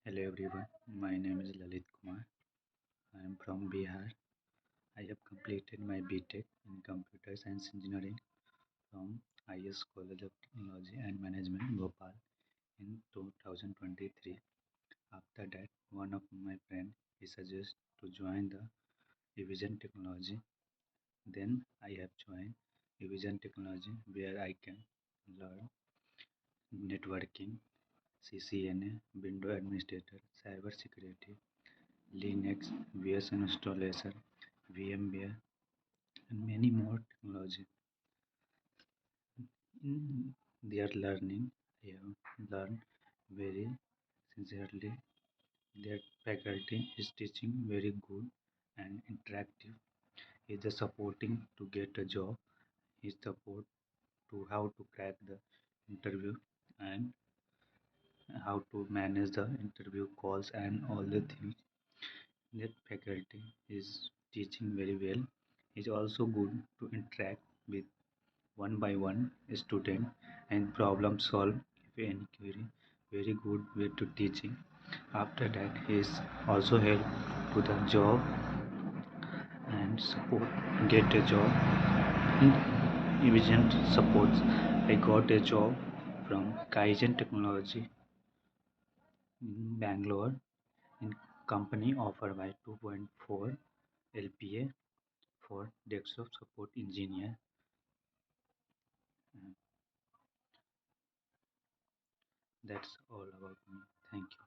Hello everyone, my name is Lalit Kumar. I am from Bihar. I have completed my BTech in Computer Science Engineering from IS College of Technology and Management, Bhopal in 2023. After that, one of my friends he suggested to join the Evision Technology. Then I have joined Evision Technology where I can learn networking, CCNA, Window Administrator, Cyber Security, Linux, VS installation, VMware, and many more technology. In their learning, I have learned very sincerely. Their faculty is teaching very good and interactive. Is the supporting to get a job. Is support to how to crack the interview and how to manage the interview calls and all the things. That faculty is teaching very well. Is also good to interact with one by one student and problem solve if any query. Very good way to teaching. After that he is also help to the job and support get a job in Evision supports. I got a job from KAIZEN technology in Bangalore in company offered by 2.4 LPA for desktop support engineer. Uh, That's all about me. Thank you.